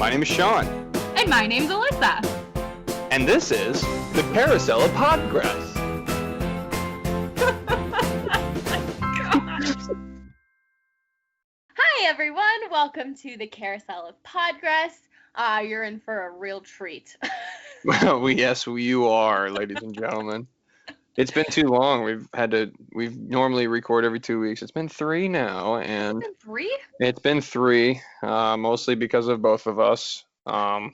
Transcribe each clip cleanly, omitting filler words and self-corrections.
My name is Sean. And my name's Alyssa. And this is the Carousel of Progress. Hi everyone, welcome to the Carousel of Podgress. You're in for a real treat. Well, yes, you are, ladies and gentlemen. It's been too long. We've normally record every 2 weeks. It's been 3 now, and It's been 3? it's been 3, mostly because of both of us. I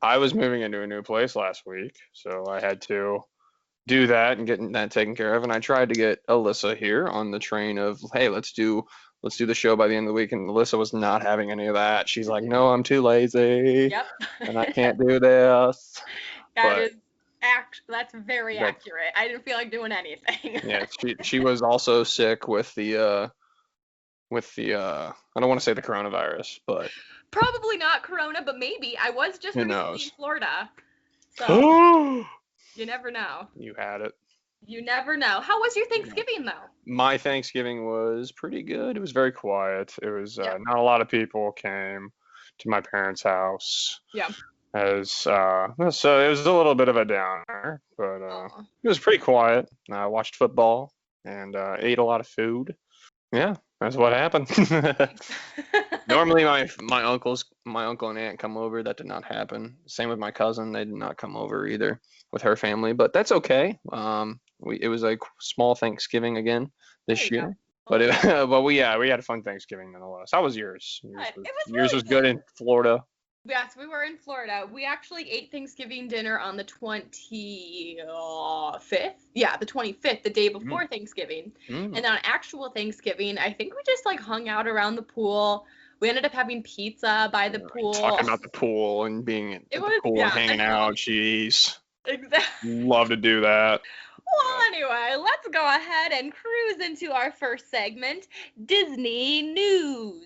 was moving into a new place last week, so I had to do that and get that taken care of. And I tried to get Alyssa here on the train of, hey, let's do the show by the end of the week. And Alyssa was not having any of that. She's like, no, I'm too lazy. Yep. And I can't do this. That's very accurate. I didn't feel like doing anything. Yeah, she was also sick with the I don't want to say the coronavirus, but Probably not corona, but maybe. I was just who recently knows? in Florida. So you never know. You had it. You never know. How was your Thanksgiving though? My Thanksgiving was pretty good. It was very quiet. It was not a lot of people came to my parents' house. Yeah. So it was a little bit of a downer, but it was pretty quiet. I watched football and ate a lot of food. Yeah, that's what happened. Normally my uncle and aunt come over. That did not happen. Same with my cousin. They did not come over either with her family, but that's okay. It was a small Thanksgiving again this year. But we had a fun Thanksgiving nonetheless. How was yours? Yours was good in Florida. Yes, we were in Florida. We actually ate Thanksgiving dinner on the 25th. Yeah, the 25th, the day before Thanksgiving. And on actual Thanksgiving, I think we just hung out around the pool. We ended up having pizza by the pool. Talking about the pool and being at the pool and hanging out. Jeez. Exactly. Love to do that. Well, anyway, let's go ahead and cruise into our first segment, Disney News.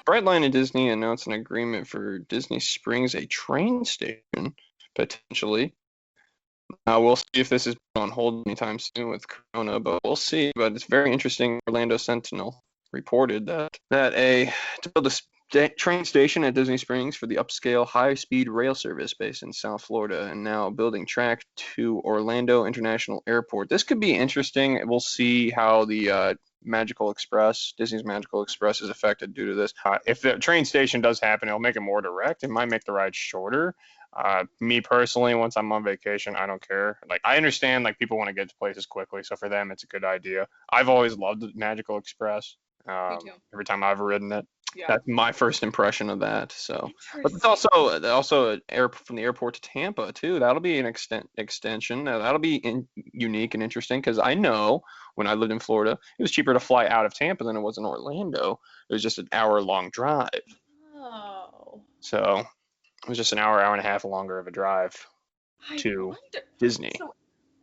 Brightline and Disney announced an agreement for Disney Springs, a train station, potentially. We'll see if this is on hold anytime soon with Corona, but we'll see. But it's very interesting. Orlando Sentinel reported to build a train station at Disney Springs for the upscale high-speed rail service based in South Florida, and now building track to Orlando International Airport. This could be interesting. We'll see how the Disney's Magical Express is affected due to this. If the train station does happen, it'll make it more direct. It might make the ride shorter. Me personally, once I'm on vacation, I don't care. I understand people want to get to places quickly, so for them it's a good idea. I've always loved the Magical Express. Me too. Every time I've ridden it. Yeah. That's my first impression of that. So, but it's also an from the airport to Tampa too. That'll be an extension. That'll be unique and interesting because I know when I lived in Florida, it was cheaper to fly out of Tampa than it was in Orlando. It was just an hour-long drive. Oh. So it was just an hour and a half longer of a drive to Disney. So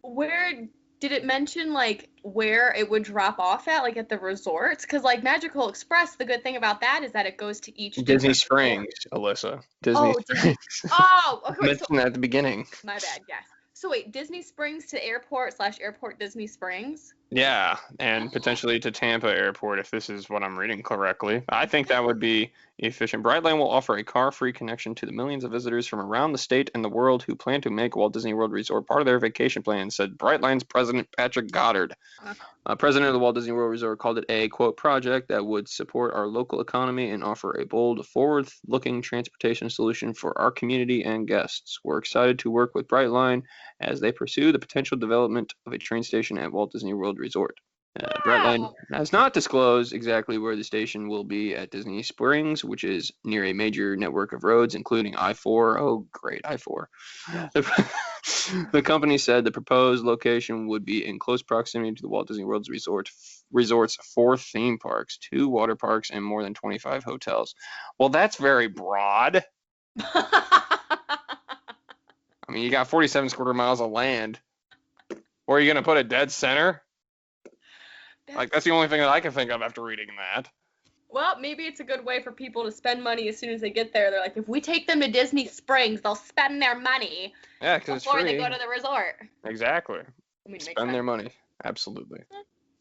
where did it mention where it would drop off at the resorts? Because Magical Express, the good thing about that is that it goes to each Disney Springs, Alyssa. Disney Springs. Oh, okay. Mentioned that at the beginning. My bad. Yes. So wait, Disney Springs to airport/airport Disney Springs? Yeah, and potentially to Tampa Airport if this is what I'm reading correctly. I think that would be efficient. Brightline will offer a car-free connection to the millions of visitors from around the state and the world who plan to make Walt Disney World Resort part of their vacation plan, said Brightline's president Patrick Goddard. President of the Walt Disney World Resort called it a, quote, project that would support our local economy and offer a bold, forward-looking transportation solution for our community and guests. We're excited to work with Brightline as they pursue the potential development of a train station at Walt Disney World Resort. Brightline has not disclosed exactly where the station will be at Disney Springs, which is near a major network of roads, including I-4. Oh, great, I-4. The company said the proposed location would be in close proximity to the Walt Disney World Resort's 4 theme parks, 2 water parks, and more than 25 hotels. Well, that's very broad. I mean, you got 47 square miles of land. Where are you going to put a dead center? That's the only thing that I can think of after reading that. Well, maybe it's a good way for people to spend money as soon as they get there. They're like, if we take them to Disney Springs, they'll spend their money before they go to the resort. Exactly. Spend their money. Absolutely.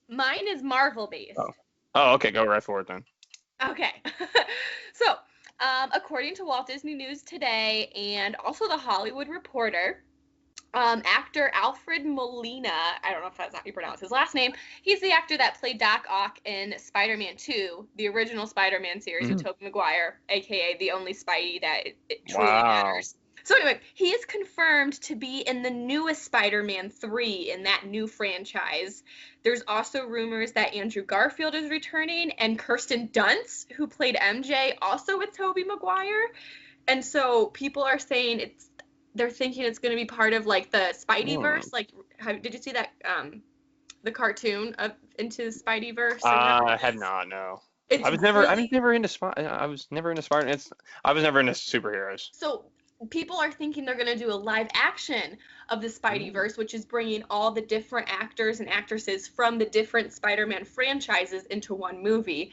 Mine is Marvel based. Oh. Oh, okay, go right for it then. Okay. So, according to Walt Disney News Today and also The Hollywood Reporter, actor Alfred Molina, I don't know if that's how you pronounce his last name, he's the actor that played Doc Ock in Spider-Man 2, the original Spider-Man series with Tobey Maguire, aka the only Spidey that it truly matters. So anyway, he is confirmed to be in the newest Spider-Man 3 in that new franchise. There's also rumors that Andrew Garfield is returning, and Kirsten Dunst, who played MJ, also with Tobey Maguire. And so people are saying they're thinking it's going to be part of like the Spideyverse. Like, did you see that the cartoon of Into the Spideyverse? I had not. No. I was never into Spider. I was never into Spider. I was never into superheroes. So people are thinking they're going to do a live action of the Spideyverse, which is bringing all the different actors and actresses from the different Spider-Man franchises into one movie.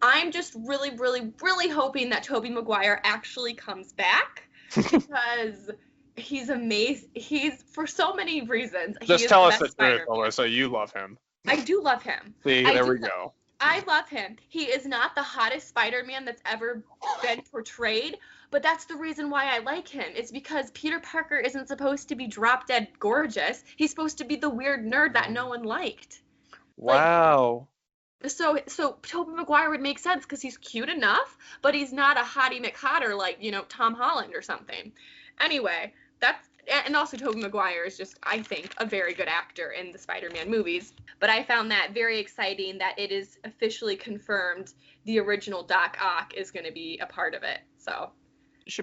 I'm just really, really, really hoping that Tobey Maguire actually comes back because he's amazing. He's, for so many reasons, just tell us the truth, Alyssa. You love him. I do love him. See, there we go. I love him. He is not the hottest Spider-Man that's ever been portrayed, but that's the reason why I like him. It's because Peter Parker isn't supposed to be drop-dead gorgeous. He's supposed to be the weird nerd that no one liked. Wow. So Tobey Maguire would make sense because he's cute enough, but he's not a hottie McHotter like, Tom Holland or something. Anyway, and also Tobey Maguire is just, I think, a very good actor in the Spider-Man movies. But I found that very exciting that it is officially confirmed the original Doc Ock is going to be a part of it. So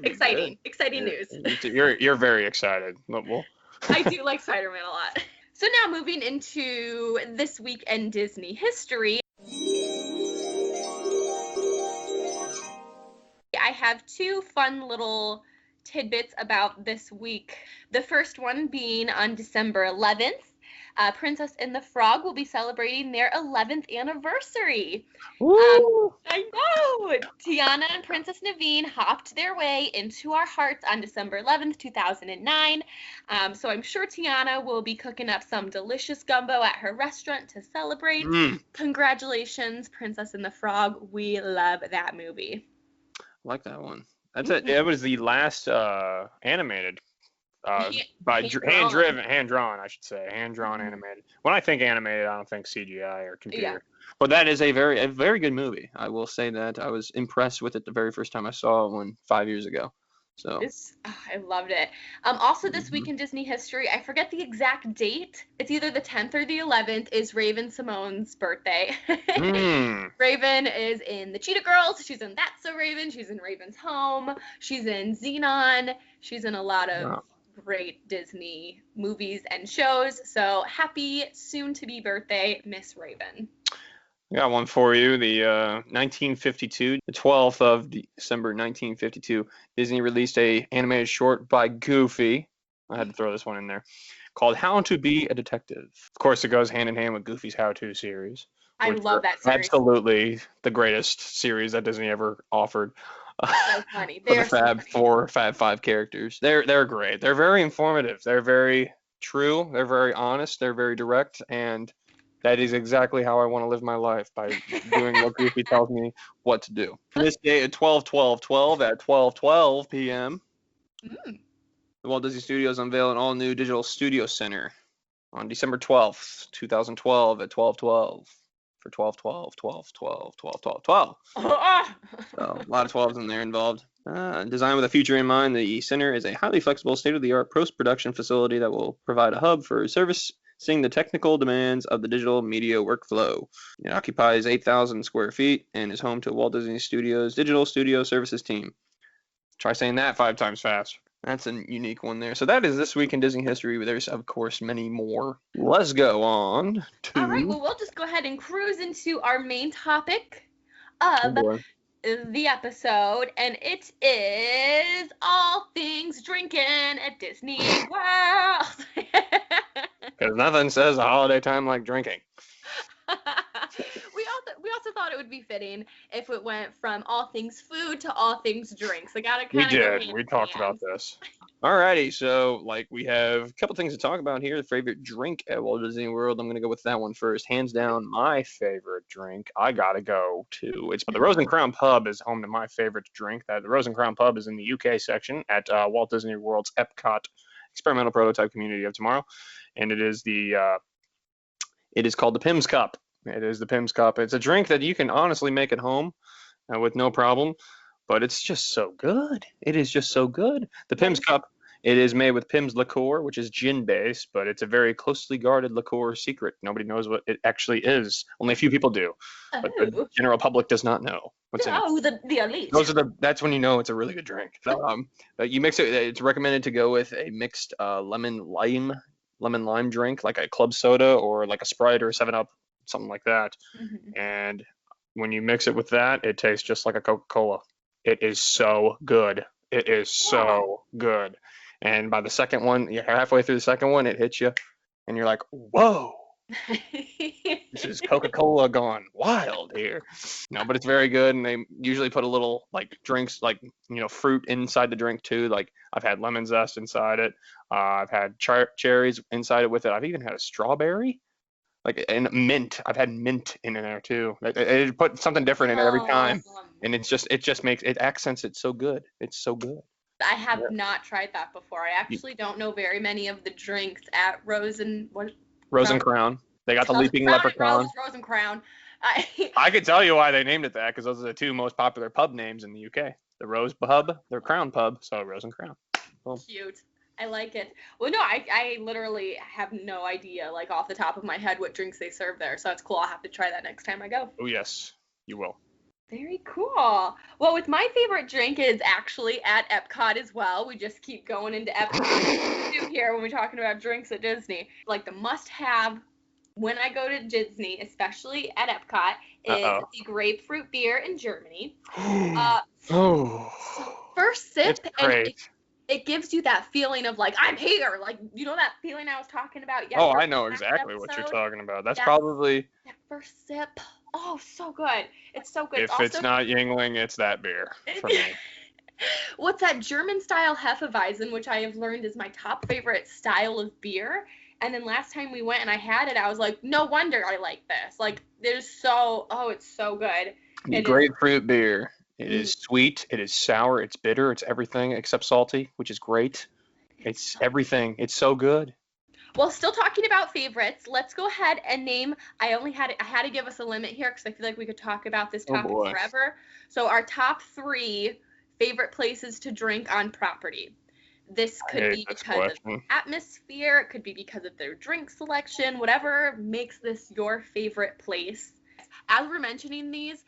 exciting news. You're very excited. I do like Spider-Man a lot. So now moving into this week in Disney history, I have two fun little tidbits about this week. The first one being on December 11th, Princess and the Frog will be celebrating their 11th anniversary. I know! Tiana and Princess Naveen hopped their way into our hearts on December 11th, 2009. So I'm sure Tiana will be cooking up some delicious gumbo at her restaurant to celebrate. Congratulations, Princess and the Frog. We love that movie. I like that one. That's it. It was the last animated, hand-drawn, I should say, hand-drawn animated. When I think animated, I don't think CGI or computer. Yeah. But that is a very good movie. I will say that I was impressed with it the very first time I saw it 5 years ago. So I loved it. Also this week in Disney history, I forget the exact date. It's either the 10th or the 11th is Raven Simone's birthday. Raven is in the Cheetah Girls. She's in That's So Raven. She's in Raven's Home. She's in Xenon. She's in a lot of great Disney movies and shows. So happy soon-to-be birthday, Miss Raven. I got one for you. The 1952, the 12th of December 1952, Disney released a animated short by Goofy. I had to throw this one in there, called How to Be a Detective. Of course, it goes hand in hand with Goofy's How To series. I love that series. Absolutely the greatest series that Disney ever offered. So funny. For the Fab Four, Fab Five characters. They're great. They're very informative. They're very true. They're very honest. They're very direct, and that is exactly how I want to live my life, by doing what Goofy tells me what to do. This day at 12/12/12 at 12:12 p.m., the Walt Disney Studios unveil an all-new digital studio center on December 12th, 2012 at 12:12 for 12/12/12/12/12/12. So a lot of 12s in there involved. Designed with a future in mind, the center is a highly flexible, state-of-the-art post-production facility that will provide a hub for service seeing the technical demands of the digital media workflow. It occupies 8,000 square feet and is home to Walt Disney Studios' Digital Studio Services team. Try saying that 5 times fast. That's a unique one there. So that is this week in Disney history. There's, of course, many more. Let's go on to... All right, well, we'll just go ahead and cruise into our main topic of the episode, and it is all things drinking at Disney World. Because nothing says a holiday time like drinking. We also thought it would be fitting if it went from all things food to all things drinks. I gotta kind of. We did. We talked about this. Alrighty, so we have a couple things to talk about here. The favorite drink at Walt Disney World. I'm gonna go with that one first. Hands down, my favorite drink, I gotta go to. It's the Rose and Crown Pub is home to my favorite drink. That the Rose and Crown Pub is in the UK section at Walt Disney World's Epcot Experimental Prototype Community of Tomorrow, and it is called the Pim's Cup. It is the Pim's Cup. It's a drink that you can honestly make at home with no problem, but it's just so good. It is just so good. The Pim's Cup. It is made with Pim's liqueur, which is gin-based, but it's a very closely guarded liqueur secret. Nobody knows what it actually is. Only a few people do, but the general public does not know what's in it. The elite. That's when you know it's a really good drink. You mix it. It's recommended to go with a mixed lemon lime drink, like a club soda or like a Sprite or a 7-Up, something like that. Mm-hmm. And when you mix it with that, it tastes just like a Coca-Cola. It is so good. It is so good. And by the second one, you're halfway through the second one, it hits you, and you're like, whoa, this is Coca-Cola gone wild here. No, but it's very good, and they usually put a little, like, drinks, like, fruit inside the drink, too. Like, I've had lemon zest inside it. I've had cherries inside it with it. I've even had a strawberry, and mint. I've had mint in there, too. They put something different in it every time, and it just makes, it accents it so good. It's so good. I have not tried that before. I actually don't know very many of the drinks at Rose and Crown. They got the leaping leprechaun. Rose and Crown. I could tell you why they named it that, because those are the two most popular pub names in the UK. The Rose Pub, the Crown Pub, so Rose and Crown. Boom. Cute. I like it. Well, no, I literally have no idea, like, off the top of my head what drinks they serve there, so it's cool. I'll have to try that next time I go. Oh, yes, you will. Very cool. Well, with my favorite drink is actually at Epcot as well. We just keep going into Epcot here when we're talking about drinks at Disney. Like, the must-have when I go to Disney, especially at Epcot, is the grapefruit beer in Germany. First sip, and it gives you that feeling of, like, I'm here. Like, you know that feeling I was talking about yesterday? Oh, I know exactly what you're talking about. That's probably... That first sip. Oh, so good. It's so good. If it's not Yingling, it's that beer for me. What's that German-style Hefeweizen, which I have learned is my top favorite style of beer. And then last time we went and I had it, I was like, no wonder I like this. Like, it's so good. Grapefruit beer. It is sweet. It is sour. It's bitter. It's everything except salty, which is great. It's everything. It's so good. Well, still talking about favorites, let's go ahead and name, I had to give us a limit here because I feel like we could talk about this topic forever. So our top 3 favorite places to drink on property. This could be because of atmosphere, it could be because of their drink selection, whatever makes this your favorite place. As we're mentioning these,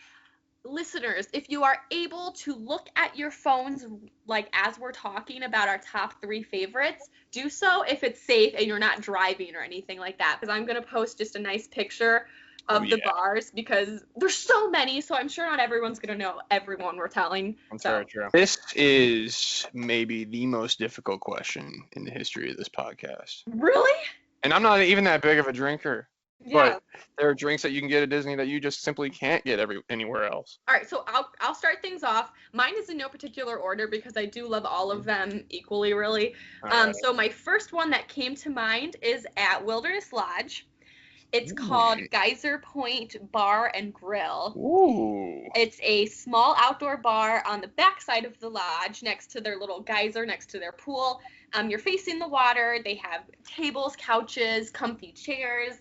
listeners, if you are able to look at your phones, like, as we're talking about our top 3 favorites, do so if it's safe and you're not driving or anything like that, because I'm going to post just a nice picture of the bars, because there's so many, so I'm sure not everyone's going to know everyone we're telling. That's very true. This is maybe the most difficult question in the history of this podcast. Really? And I'm not even that big of a drinker. Yeah. But there are drinks that you can get at Disney that you just simply can't get anywhere else. All right, so I'll start things off. Mine is in no particular order because I do love all of them equally, really. So my first one that came to mind is at Wilderness Lodge. It's called Geyser Point Bar and Grill. Ooh. It's a small outdoor bar on the backside of the lodge next to their little geyser, next to their pool. You're facing the water. They have tables, couches, comfy chairs.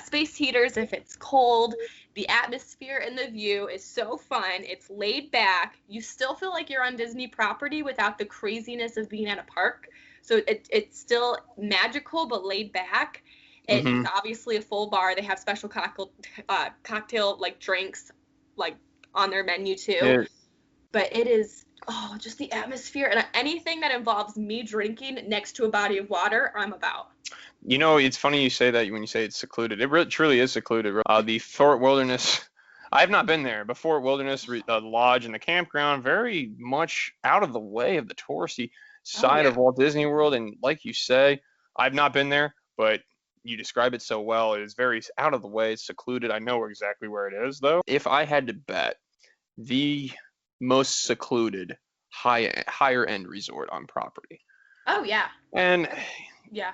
Space heaters if it's cold. The atmosphere and the view is so fun. It's laid back. You still feel like you're on Disney property without the craziness of being at a park. So it's still magical but laid back. It's obviously a full bar. They have special cocktail like drinks like on their menu too. But it is just the atmosphere, and anything that involves me drinking next to a body of water, I'm about. You know, it's funny you say that when you say it's secluded. It really, truly is secluded. The Fort Wilderness, I have not been there, but Fort Wilderness, the lodge and the campground, very much out of the way of the touristy side of Walt Disney World. And like you say, I've not been there, but you describe it so well. It is very out of the way. It's secluded. I know exactly where it is, though. If I had to bet, the most secluded, higher end resort on property. Oh, yeah. And... Yeah.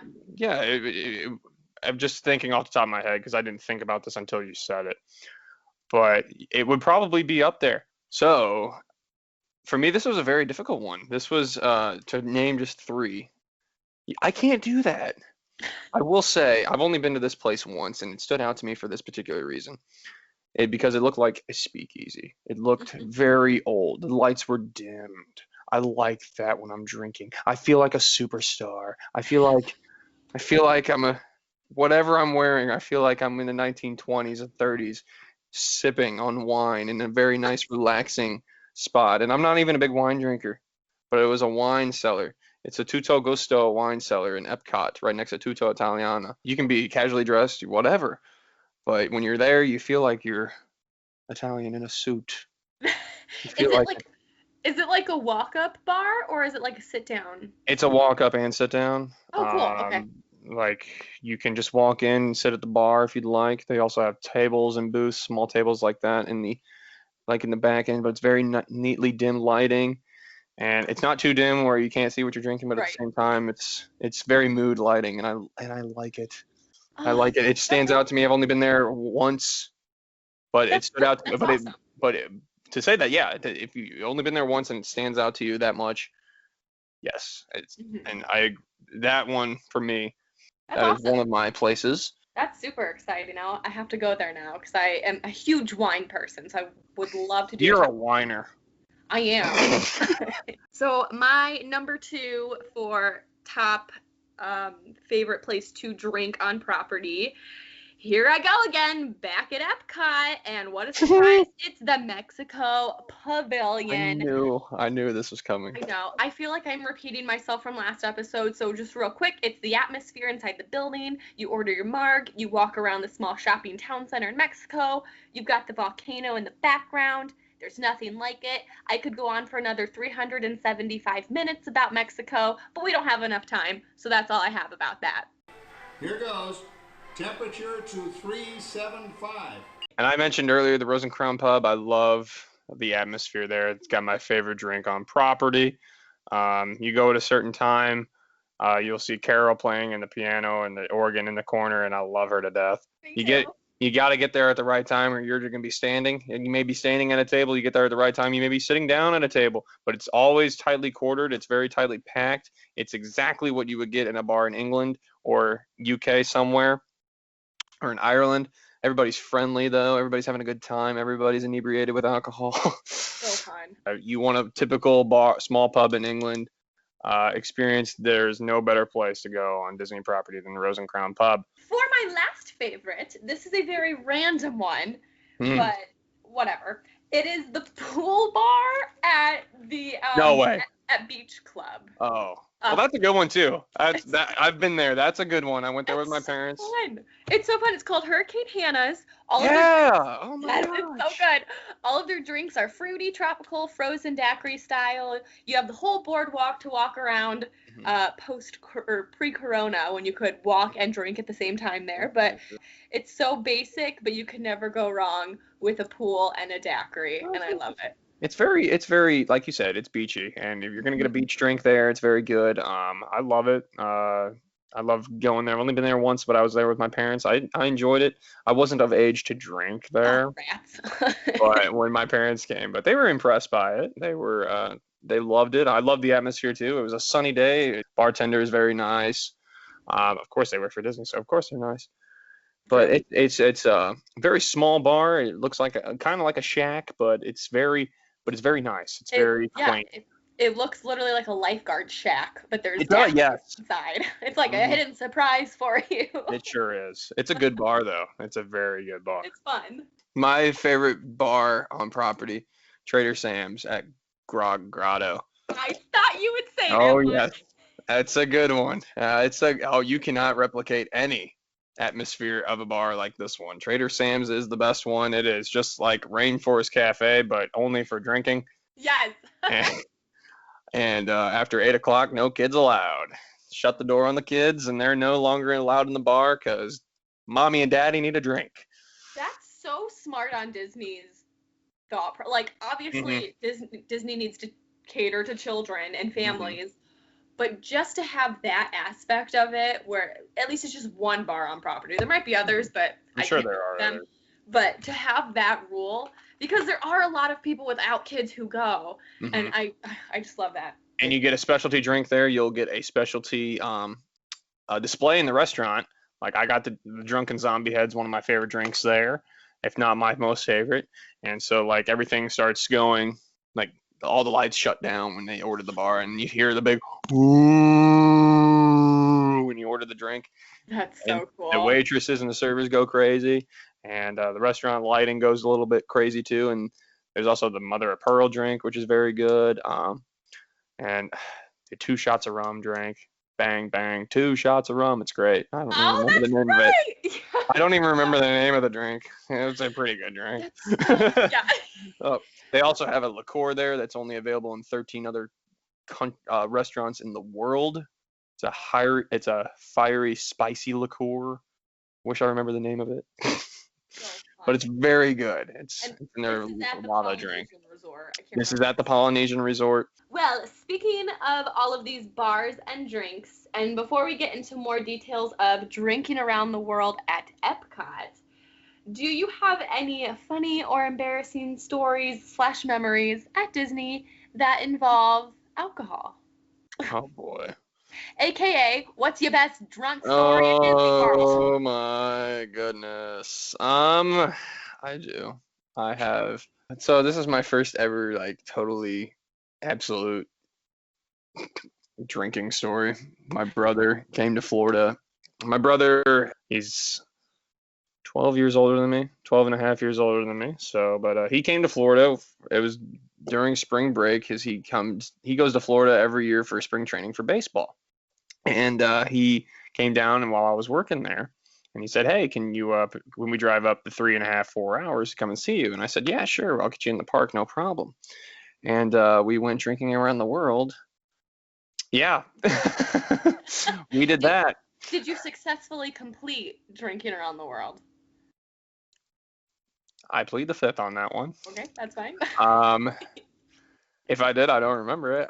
I'm just thinking off the top of my head because I didn't think about this until you said it. but it would probably be up there. So for me, this was a very difficult one. This was to name just three. I can't do that. I will say I've only been to this place once, and it stood out to me for this particular reason. Because it looked like a speakeasy. It looked very old. The lights were dimmed. I like that when I'm drinking. I feel like a superstar. I feel like I'm a whatever I'm wearing. I feel like I'm in the 1920s and 30s, sipping on wine in a very nice, relaxing spot. And I'm not even a big wine drinker, but it was a wine cellar. It's a Tutto Gusto wine cellar in Epcot, right next to Tutto Italiana. You can be casually dressed, whatever, but when you're there, you feel like you're Italian in a suit. You Is feel it like like is it like a walk-up bar or is it like a sit down? it's a walk up and sit down. Oh, cool. Okay. Like you can just walk in and sit at the bar if you'd like. They also have tables and booths, small tables like that in the back end, but it's very neatly dim lighting, and it's not too dim where you can't see what you're drinking, but at the Right. same time, it's very mood lighting, and I like it. I Oh, like it. It that's stands out to me. I've only been there once, but it stood out. that's But it, awesome. but it, to say that, yeah, if you only been there once and it stands out to you that much, yes, Mhm. and that one for me, That's that is awesome. one of my places. That's super exciting. Now I have to go there now because I am a huge wine person, so I would love to do a You're a test. whiner. I am. So my number two for top favorite place to drink on property. Here I go again, back at Epcot, and what a surprise! It's the Mexico Pavilion. I knew this was coming. I know. I feel like I'm repeating myself from last episode, so just real quick, it's the atmosphere inside the building. You order your marg, you walk around the small shopping town center in Mexico. You've got the volcano in the background. There's nothing like it. I could go on for another 375 minutes about Mexico, but we don't have enough time, so that's all I have about that. Here goes. Temperature to 375. And I mentioned earlier the Rose and Crown Pub. I love the atmosphere there. It's got my favorite drink on property. You go at a certain time, you'll see Carol playing in the piano and the organ in the corner, and I love her to death. Me You too. get you got to get there at the right time, or you're going to be standing. And you may be standing at a table. You get there at the right time. You may be sitting down at a table, but it's always tightly quartered. It's very tightly packed. It's exactly what you would get in a bar in England or UK somewhere or in Ireland. Everybody's friendly though. Everybody's having a good time. Everybody's inebriated with alcohol. So fun. You want a typical bar, small pub in England experience? There's no better place to go on Disney property than the Rose and Crown Pub. For my last favorite, this is a very random one, Mm, but whatever. It is the pool bar at the no way. at Beach Club. Oh, well, Uh, that's a good one too. That's it's that. I've been there. That's a good one. I went there with my it's so parents. fun. It's so fun. It's called Hurricane Hannah's. All of their Yeah. Oh my Yes, it's so gosh. good. All of their drinks are fruity, tropical, frozen daiquiri style. You have the whole boardwalk to walk around Mhm. post or pre-corona when you could walk and drink at the same time there. But it's so basic, but you can never go wrong with a pool and a daiquiri, and I love it. It's very, like you said, it's beachy, and if you're gonna get a beach drink there, it's very good. I love it. I love going there. I've only been there once, but I was there with my parents. I enjoyed it. I wasn't of age to drink there, Oh, rats. but when my parents came, but they were impressed by it. They loved it. I loved the atmosphere too. It was a sunny day. Bartender is very nice. Of course they work for Disney, so of course they're nice. But True. it's a very small bar. It looks like a kind of like a shack, but it's very nice. It's very Yeah, quaint. it looks literally like a lifeguard shack, but there's It does, daiquiris yes. inside. It's like a Mhm. hidden surprise for you. It sure is. It's a good bar though. It's a very good bar. It's fun. My favorite bar on property, Trader Sam's at Grotto. I thought you would say that Oh one. yes, that's a good one. You cannot replicate any atmosphere of a bar like this one. Trader Sam's is the best one. It is just like Rainforest Cafe, but only for drinking. Yes. And, and after 8 o'clock, no kids allowed. Shut the door on the kids, and they're no longer allowed in the bar because mommy and daddy need a drink. That's so smart on Disney's thought. Like, Hmm. obviously, Disney needs to cater to children and Hmm. families, but just to have that aspect of it, where at least it's just one bar on property. There might be others, but I'm I sure can't there think are of them. others. But to have that rule, because there are a lot of people without kids who go, and I just love that. And you get a specialty drink there. You'll get a specialty display in the restaurant. Like I got the Drunken Zombie Head's one of my favorite drinks there, if not my most favorite. And so like everything starts going, like all the lights shut down when they order the bar, and you hear the big ooh when you order the drink. That's so cool. The waitresses and the servers go crazy, and the restaurant lighting goes a little bit crazy too. And there's also the Mother of Pearl drink, which is very good. And the 2 shots of rum drink. Bang, bang, 2 shots of rum. It's great. I don't even remember the name of it. I don't even remember the name of the drink. It's a pretty good drink. They also have a liqueur there that's only available in 13 other restaurants in the world. It's a fiery, spicy liqueur. Wish I remember the name of it. But it's very good. It's in their lava drink. This is at the Polynesian Resort. Well, speaking of all of these bars and drinks, and before we get into more details of drinking around the world at Epcot, do you have any funny or embarrassing stories / memories at Disney that involve alcohol? Oh boy. AKA, what's your best drunk story at Disney World? Oh my goodness. I do. I have. So this is my first ever like totally absolute drinking story. My brother came to Florida. My brother, he's 12 years older than me, 12 and a half years older than me. But he came to Florida. It was during spring break because he goes to Florida every year for spring training for baseball. And he came down, and while I was working there, and he said, "Hey, can you, when we drive up the 3.5, 4 hours, come and see you?" And I said, "Yeah, sure. I'll get you in the park, no problem." And we went drinking around the world. Yeah, we did that. Did you successfully complete drinking around the world? I plead the fifth on that one. Okay, that's fine. If I did, I don't remember it.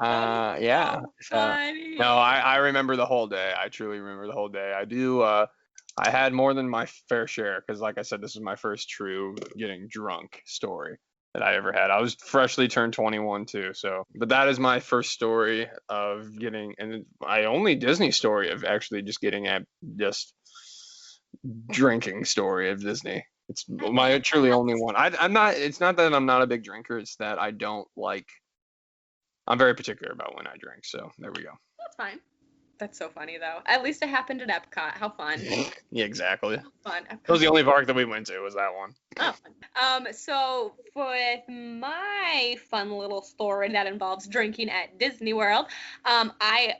Yeah. Funny. No, I remember the whole day. I truly remember the whole day. I do. I had more than my fair share because, like I said, this is my first true getting drunk story that I ever had. I was freshly turned 21 too. So, but that is my first story of getting, and my only Disney story of actually just getting at just drinking story of Disney. It's my truly only one. I'm not. It's not that I'm not a big drinker. It's that I don't like. I'm very particular about when I drink, so there we go. That's fine. That's so funny, though. At least it happened at Epcot. How fun. Yeah, exactly. How fun. Epcot. That was the only park that we went to, was that one. Oh, fun. So with my fun little story that involves drinking at Disney World, I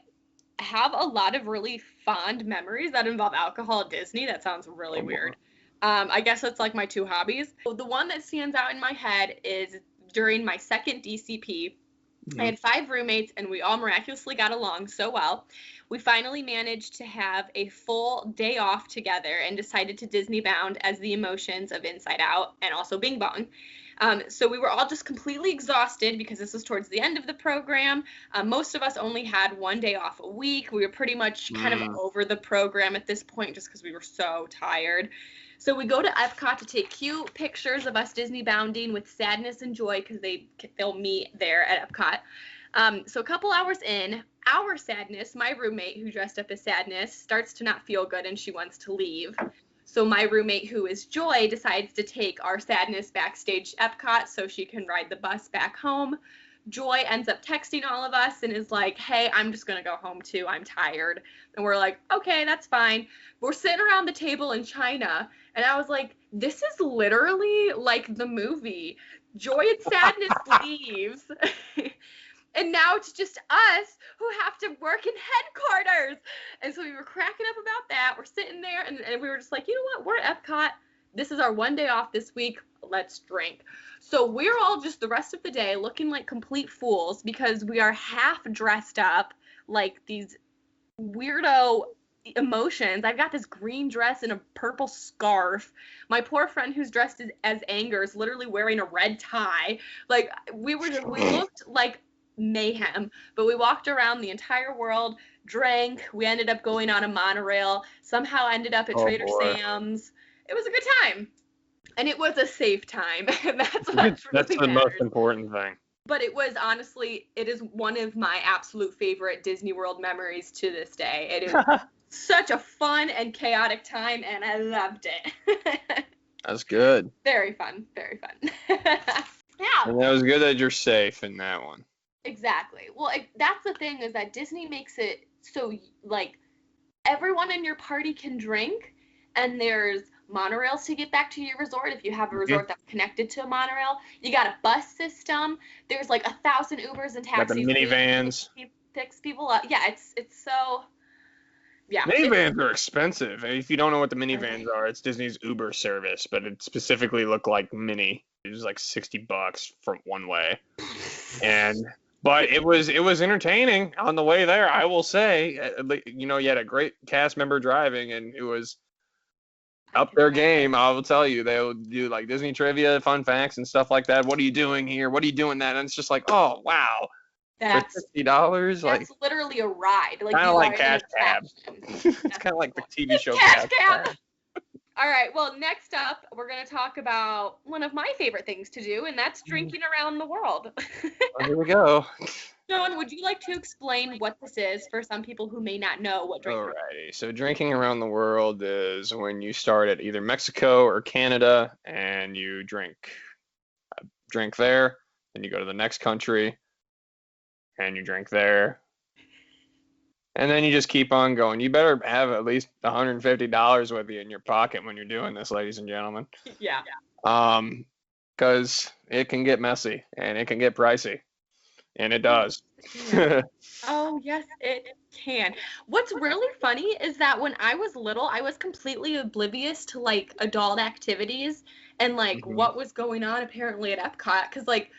have a lot of really fond memories that involve alcohol at Disney. That sounds really weird. I guess it's like my 2 hobbies. So the one that stands out in my head is during my second DCP. I had 5 roommates, and we all miraculously got along so well. We finally managed to have a full day off together and decided to Disney bound as the emotions of Inside Out and also Bing Bong. So we were all just completely exhausted because this was towards the end of the program. Most of us only had 1 day off a week. We were pretty much kind of over the program at this point just because we were so tired. So we go to Epcot to take cute pictures of us Disney bounding with Sadness and Joy because they'll meet there at Epcot. So a couple hours in, our Sadness, my roommate who dressed up as Sadness, starts to not feel good and she wants to leave. So my roommate who is Joy decides to take our Sadness backstage Epcot so she can ride the bus back home. Joy ends up texting all of us and is like, "Hey, I'm just going to go home too. I'm tired." And we're like, "Okay, that's fine." We're sitting around the table in China, and I was like, this is literally like the movie. Joy and Sadness leaves. And now it's just us who have to work in headquarters. And so we were cracking up about that. We're sitting there, and we were just like, you know what? We're at Epcot. This is our 1 day off this week. Let's drink. So we're all just the rest of the day looking like complete fools because we are half dressed up like these weirdo emotions. I've got this green dress and a purple scarf. My poor friend who's dressed as Anger is literally wearing a red tie. Like we looked like mayhem. But we walked around the entire world, drank. We ended up going on a monorail. Somehow ended up at Oh, Trader boy. Sam's. It was a good time. And it was a safe time. That's what That's really the most matters. important thing. But it was honestly, it is one of my absolute favorite Disney World memories to this day. It is such a fun and chaotic time, and I loved it. That's good. Very fun, very fun. Yeah, And that was good that you're safe in that one. exactly. Well, that's the thing, is that Disney makes it so, like, everyone in your party can drink, and there's monorails to get back to your resort if you have a resort that's connected to a monorail. You got a bus system. There's like 1,000 Ubers and Got the taxis. minivans. Picks people up. Yeah, it's so. Yeah. Minivans are expensive. If you don't know what the minivans are, it's Disney's Uber service, but it specifically looked like mini. It was like $60 for one way, but it was entertaining on the way there. I will say, you know, you had a great cast member driving, and it was up their game. I will tell you, they would do like Disney trivia, fun facts, and stuff like that. What are you doing here? What are you doing that? And it's just like, oh wow, That's for $50, like that's literally a ride. Like, kind you of like are in Cash a Cab. attraction. It's kind of like the TV show Cash Cab. Cab. All right. Well, next up, we're going to talk about one of my favorite things to do, and that's drinking around the world. Well, here we go. John, would you like to explain what this is for some people who may not know what drinking around? Alrighty, so drinking around the world is when you start at either Mexico or Canada and you drink there, then you go to the next country and you drink there, and then you just keep on going. You better have at least $150 with you in your pocket when you're doing this, ladies and gentlemen. Yeah. Because it can get messy and it can get pricey, and it does. Oh, yes, it can. What's really funny is that when I was little, I was completely oblivious to, like, adult activities and, like, what was going on apparently at Epcot. Because, like,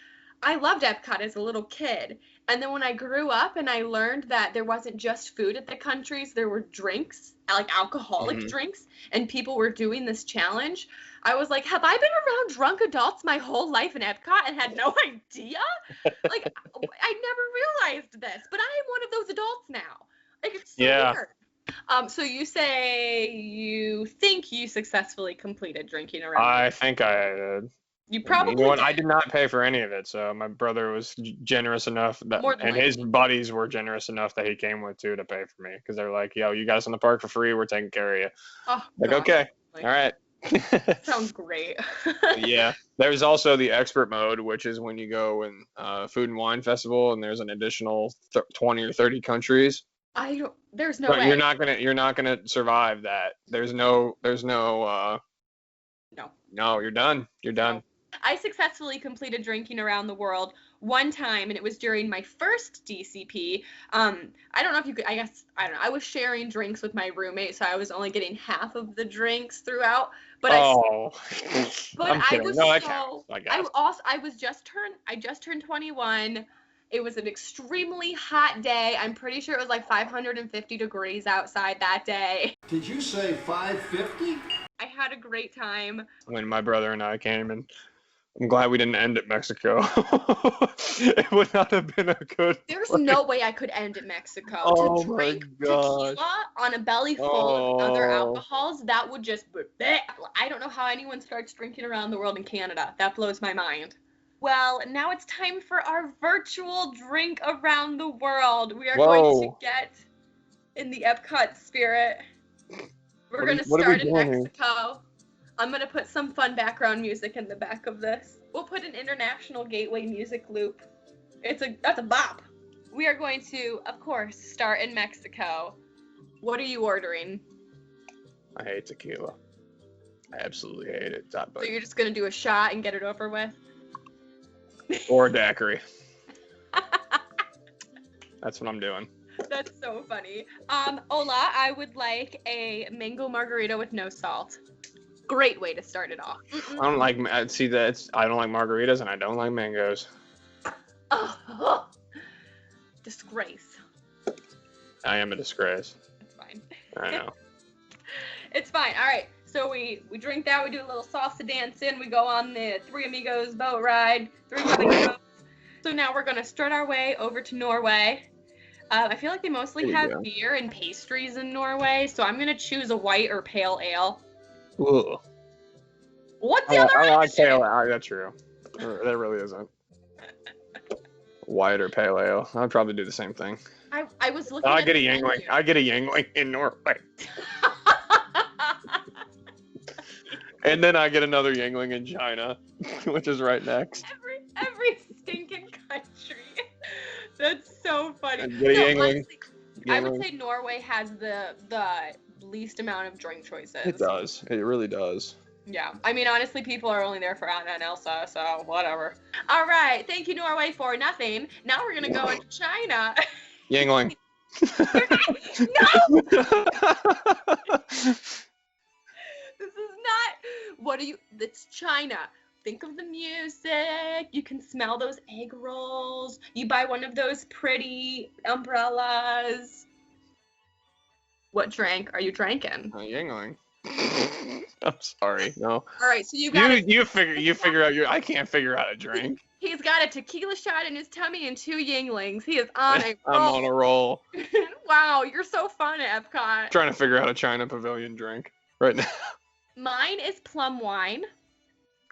I loved Epcot as a little kid. And then when I grew up and I learned that there wasn't just food at the countries, there were drinks, like alcoholic drinks, and people were doing this challenge, I was like, have I been around drunk adults my whole life in Epcot and had no idea? Like, I never realized this, but I am one of those adults now. Like, it's so weird. So you say you think you successfully completed drinking around. I think I did. You probably You know what? did. I did not pay for any of it, so my brother was generous enough that, More than and his buddies were generous enough that he came with too to pay for me, because they're like, "Yo, you got us in the park for free. We're taking care of you." Oh, Like, God. okay, Like, all right. sounds great. Yeah, there's also the expert mode, which is when you go in Food and Wine Festival, and there's an additional 20 or 30 countries. There's no But way. you're not gonna survive that. No, you're done. You're done. I successfully completed drinking around the world one time, and it was during my first DCP. I don't know if you could, I guess, I don't know. I was sharing drinks with my roommate, so I was only getting half of the drinks throughout. But I'm I kidding. was No, that so, counts, I guess. I just turned 21. It was an extremely hot day. I'm pretty sure it was like 550 degrees outside that day. Did you say 550? I had a great time. When my brother and I came, and I'm glad we didn't end at Mexico. It would not have been a good. There's no way I could end in Mexico. Oh To my drink gosh. tequila on a belly full of other alcohols, that would just. I don't know how anyone starts drinking around the world in Canada. That blows my mind. Well, now it's time for our virtual drink around the world. We are going to get in the Epcot spirit. We're going to start in Mexico. I'm going to put some fun background music in the back of this. We'll put an International Gateway music loop. That's a bop. We are going to, of course, start in Mexico. What are you ordering? I hate tequila. I absolutely hate it. So you're just going to do a shot and get it over with? Or a daiquiri. That's what I'm doing. That's so funny. Ola, I would like a mango margarita with no salt. Great way to start it off. I don't like. I don't like margaritas, and I don't like mangoes. Oh, disgrace. I am a disgrace. It's fine. I know. It's fine. All right. So we drink that. We do a little salsa dancing. We go on the Three Amigos boat ride. Three Amigos. So now we're gonna strut our way over to Norway. I feel like they mostly There you have go. beer and pastries in Norway, so I'm gonna choose a white or pale ale. Ugh. What's the other I like option? pale ale. That's true. There really isn't. White or pale ale. I'd probably do the same thing. I was looking I at get a the Yingling. menu. I get a Yingling in Norway. And then I get another Yingling in China, which is right next. every stinking country. That's so funny. And get a Yingling. Honestly, I would Yingling. say Norway has the least amount of drink choices. It does. It really does. Yeah. I mean, honestly, people are only there for Anna and Elsa, so whatever. All right. Thank you, Norway, for nothing. Now we're going to go into China. Yingling. No! This is not. What are you? It's China. Think of the music. You can smell those egg rolls. You buy one of those pretty umbrellas. What drink are you drinking? Yingling. I'm sorry. No. All right, so you got You figure out your. I can't figure out a drink. He's got a tequila shot in his tummy and 2 Yinglings. He is on a roll. I'm on a roll. Wow, you're so fun at Epcot. Trying to figure out a China Pavilion drink right now. Mine is plum wine.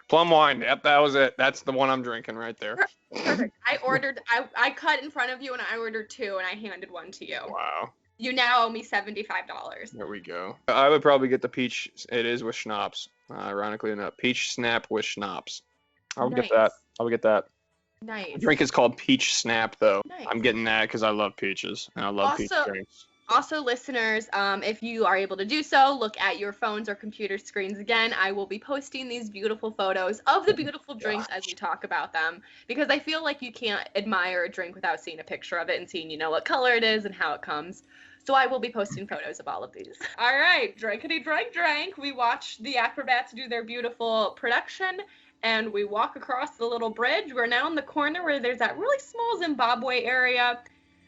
Plum wine. Yep, that was it. That's the one I'm drinking right there. Perfect. I cut in front of you and I ordered 2 and I handed one to you. Wow. You now owe me $75. There we go. I would probably get the peach. It is with schnapps. Ironically enough, peach snap with schnapps. I would get that. I would get that. Nice. The drink is called peach snap, though. Nice. I'm getting that because I love peaches and I love peach drinks. Also, listeners, if you are able to do so, look at your phones or computer screens again. I will be posting these beautiful photos of the beautiful drinks as we talk about them, because I feel like you can't admire a drink without seeing a picture of it and seeing, what color it is and how it comes. So I will be posting photos of all of these. All right, drinkity drank. We watch the acrobats do their beautiful production, and we walk across the little bridge. We're now in the corner where there's that really small Zimbabwe area.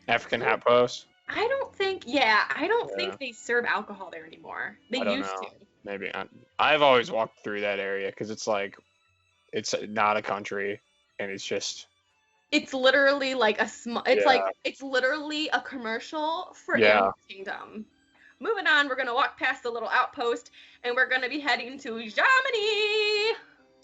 African hat post. I don't think they serve alcohol there anymore. They used to. Maybe. I've always walked through that area because it's like, it's not a country, and it's just. It's literally like it's literally a commercial for Animal Kingdom. Moving on, we're gonna walk past the little outpost, and we're gonna be heading to Germany.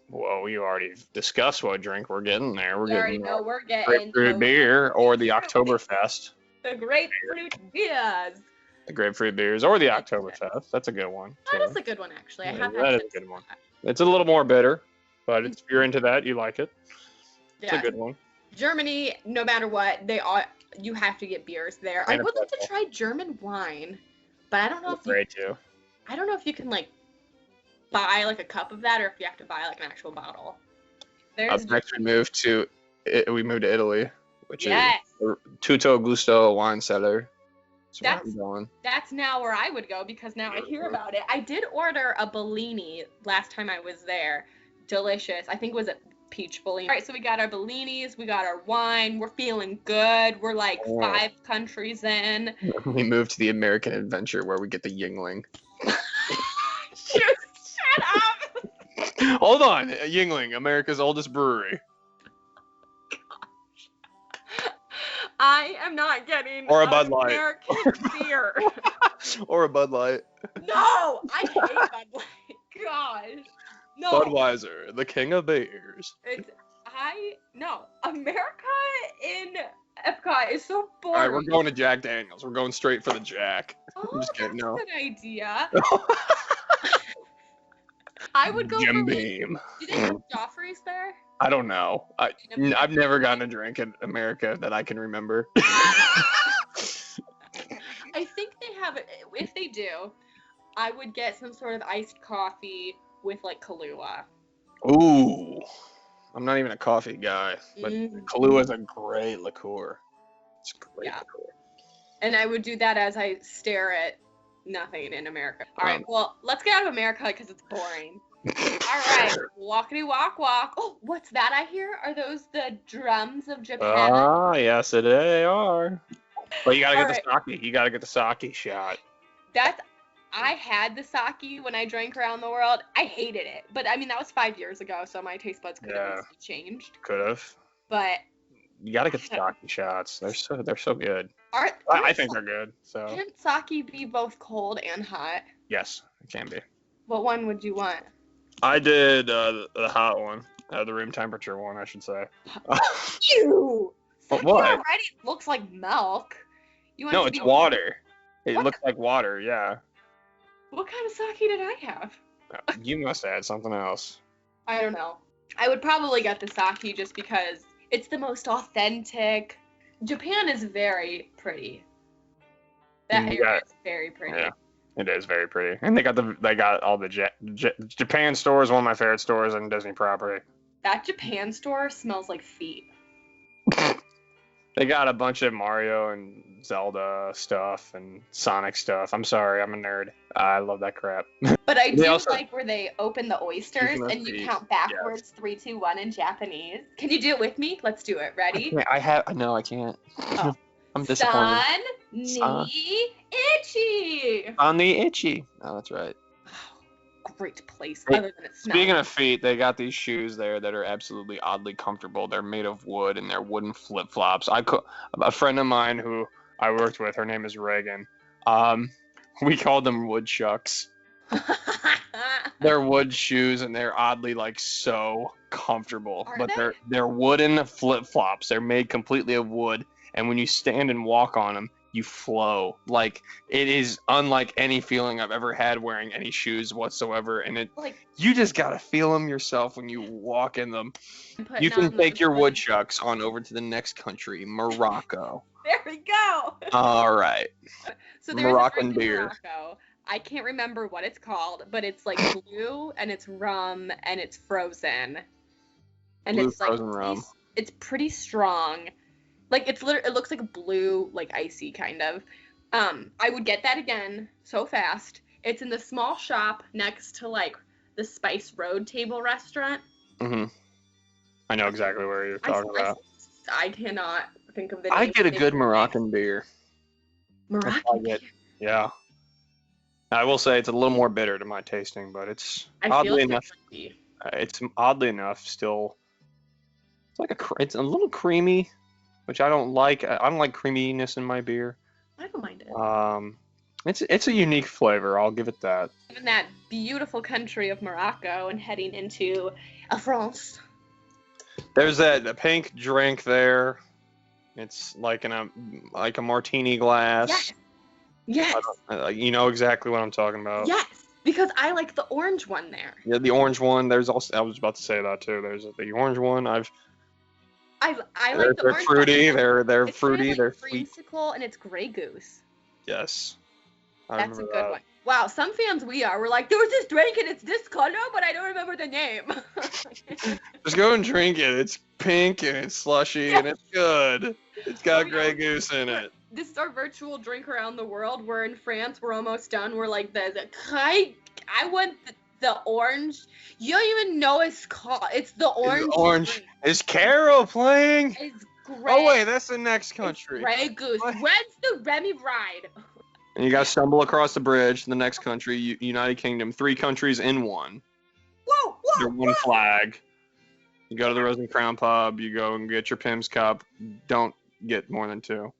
Whoa, we already discussed what drink we're getting there. We're getting grapefruit beer or the Oktoberfest. The grapefruit beers. The grapefruit beers or the Oktoberfest. That's a good one. That is a good one, actually. I have that is a good one. It's a little more bitter, but if you're into that, you like it. It's a good one. Germany, no matter what, you have to get beers there. I would like to try German wine, but I don't know I don't know if you can buy a cup of that or if you have to buy an actual bottle. Next we moved to Italy, which is Tutto Gusto wine cellar. That's now where I would go because now I hear about it. I did order a Bellini last time I was there. Delicious. I think it was a peach Bellini. All right, so we got our Bellinis, we got our wine. We're feeling good. We're 5 countries in. We moved to the American Adventure where we get the Yingling. Shut up! Hold on, Yingling, America's oldest brewery. I am not getting or a Bud Light. American beer. Or a Bud Light. No, I hate Bud Light. Gosh. No. Budweiser, the king of beers. America in Epcot is so boring. All right, we're going to Jack Daniels. We're going straight for the Jack. I'm just kidding. That's a good idea. I would go Jim for Beam. Do they have Joffrey's there? I don't know. I've never gotten a drink in America that I can remember. I think they have it. If they do, I would get some sort of iced coffee with Kahlua. Ooh. I'm not even a coffee guy, but Kahlua is a great liqueur. It's a great liqueur. And I would do that as I stare at nothing in America. All right, well, let's get out of America because it's boring. All right, walkity walk. Oh, what's that I hear? Are those the drums of Japan? Ah, yes, they are. But you gotta get the sake. You gotta get the sake shot. I had the sake when I drank around the world. I hated it, but I mean that was 5 years ago, so my taste buds could have changed. Could have. But You gotta get the sake shots. They're so good. I think they're good. So Can't sake be both cold and hot? yes, it can be. What one would you want? I did the hot one, the room temperature one, I should say. Ew! But Sake what? already looks like milk. You want it No, to it's be- water. It What? looks like water. Yeah. What kind of sake did I have? You must add something else. I don't know. I would probably get the sake just because it's the most authentic. Japan is very pretty. That You area got- is very pretty. Yeah, it is very pretty, and they got all the Japan stores. One of my favorite stores in Disney property. That Japan store smells like feet. They got a bunch of Mario and Zelda stuff and Sonic stuff. I'm sorry, I'm a nerd. I love that crap. But I They do also- like where they open the oysters Speaking of and you feet, count backwards, 3, 2, 1 in Japanese. Can you do it with me? Let's do it. Ready? No, I can't. Oh. I'm disappointed. San, San. ni, ichi. On the itchy. Oh, that's right. Great place, Hey, other than it smells. Speaking of feet, they got these shoes there that are absolutely oddly comfortable. They're made of wood and they're wooden flip flops. A friend of mine who I worked with, her name is Reagan. We called them woodchucks. They're wood shoes and they're oddly like so comfortable. Are But they? they're wooden flip flops. They're made completely of wood, and when you stand and walk on them, you flow. Like it is unlike any feeling I've ever had wearing any shoes whatsoever. And you just gotta feel them yourself when you walk in them. Putting You can on take those your wooden- woodchucks on over to the next country, Morocco. There we go. All right. So there's Moroccan a drink in beer. Morocco. I can't remember what it's called, but it's like blue and it's rum and it's frozen. And Blue it's like frozen rum. It's pretty strong. Like it looks like blue, like icy kind of. I would get that again so fast. It's in the small shop next to like the Spice Road Table restaurant. hmm I know exactly where you're talking about. I cannot think of the name. I get a of good it. Moroccan beer. Moroccan I get- beer. Yeah. I will say it's a little more bitter to my tasting, but it's I feel oddly like enough. it should be. It's oddly enough still. It's a little creamy, which I don't like. I don't like creaminess in my beer. I don't mind it. It's a unique flavor. I'll give it that. In that beautiful country of Morocco and heading into France. There's that pink drink there. It's like in a martini glass. Yes. Yes. You know exactly what I'm talking about. Yes. Because I like the orange one there. Yeah, the orange one. There's also I was about to say that too. There's the orange one. I like They're the orange fruity. one. They're It's fruity. kind of They're like sweet. creamsicle and it's Grey Goose. Yes. I That's a remember good that. one. Wow, some fans we are. We're like, there was this drink and it's this color, but I don't remember the name. Just go and drink it. It's pink and it's slushy and it's good. It's got Oh, yeah. Grey Goose in it. This is our virtual drink around the world. We're in France. We're almost done. We're like I want the orange. You don't even know it's called. It's the orange. Orange. Drink. Is Carol playing? It's Grey. Oh wait, that's the next It's country. Grey Goose. What? When's the Remy ride? And you got to stumble across the bridge to the next country, United Kingdom. 3 countries in one. Whoa, They're one flag. You go to the Rose and Crown pub. You go and get your Pim's cup. Don't get more than 2.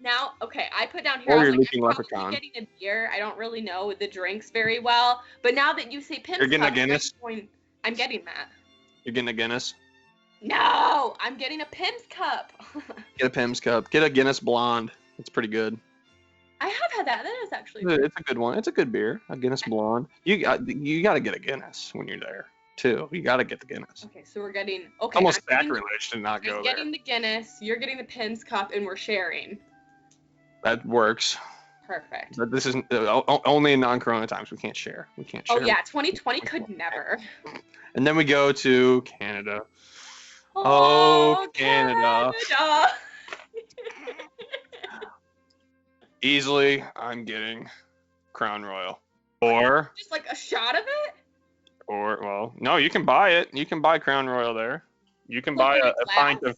Now, okay, I put down here. Or I was you're like, leaking I'm probably leprechaun. getting a beer. I don't really know the drinks very well, but now that you say Pim's You're getting a Cup, Guinness? I'm getting that. You're getting a Guinness. No, I'm getting a Pim's Cup. Get a Pim's cup. Get a Guinness Blonde. It's pretty good. I have had that. That is actually. It's a good one. It's a good beer. A Guinness Blonde. You got to get a Guinness when you're there too. You got to get the Guinness. Okay, so we're getting. Okay, Almost I'm getting- sacrilege to not go I'm there. getting the Guinness. You're getting the Pim's Cup, and we're sharing. That works. Perfect. But this is only in non-corona times. We can't share. We can't share. Oh yeah, 2020 could never. And then we go to Canada. Oh, Canada. Canada. Easily, I'm getting Crown Royal. Or Just like a shot of it. well, no, you can buy it. You can buy Crown Royal there. You can buy Like in a a pint glass?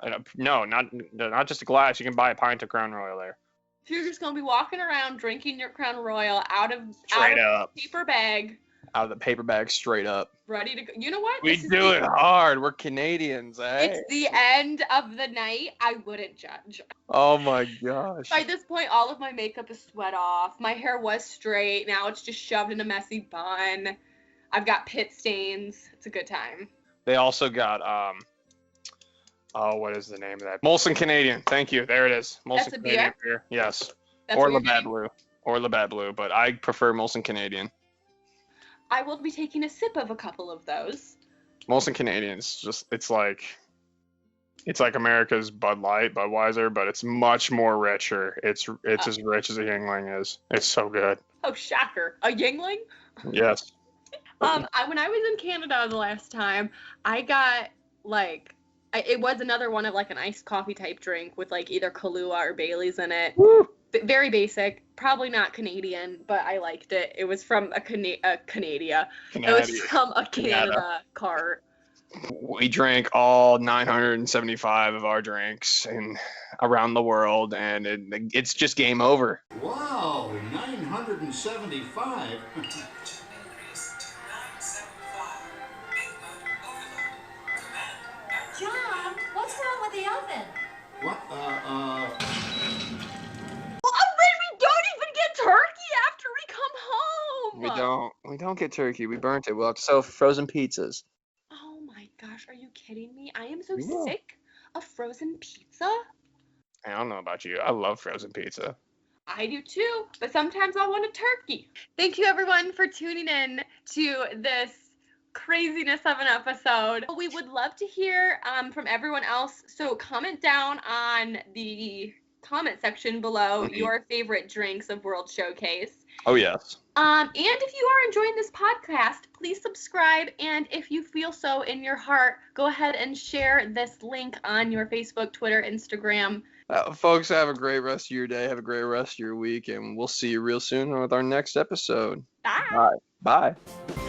of no, not just a glass. You can buy a pint of Crown Royal there. So you're just gonna be walking around drinking your Crown Royal out of Straight a up. paper bag. out of the paper bag straight up. Ready to go. You know what? We do it hard. We're Canadians, eh? It's the end of the night. I wouldn't judge. Oh my gosh. By this point, all of my makeup is sweat off. My hair was straight. Now it's just shoved in a messy bun. I've got pit stains. It's a good time. They also got what is the name of that? Molson Canadian. Thank you. There it is. Molson That's a Canadian beer. Yes. That's Or what you're Labatt getting? Blue. Or Labatt Blue, but I prefer Molson Canadian. I will be taking a sip of a couple of those. Molson Canadian's just it's like America's Bud Light, Budweiser, but it's much more richer. It's as rich as a Yingling is. It's so good. Oh, shocker. A Yingling? Yes. When I was in Canada the last time, I got it was another one of like an iced coffee type drink with like either Kahlua or Bailey's in it. Woo. Very basic, probably not Canadian, but I liked it. It was from a Canada. It was from a Canada cart. We drank all 975 of our drinks and around the world, and it's just game over. Wow, 975. John, what's wrong with the oven? What? We don't even get turkey after we come home. We don't get turkey. We burnt it. We'll have to sell frozen pizzas. Oh my gosh, are you kidding me? I am so Yeah. sick of frozen pizza. I don't know about you. I love frozen pizza. I do too, but sometimes I want a turkey. Thank you everyone for tuning in to this craziness of an episode. We would love to hear from everyone else, so comment down on the comment section below your favorite drinks of World Showcase. Oh, yes. And if you are enjoying this podcast, please subscribe, and if you feel so in your heart, go ahead and share this link on your Facebook, Twitter, Instagram. Folks, have a great rest of your day. Have a great rest of your week, and we'll see you real soon with our next episode. Bye. Bye. Bye.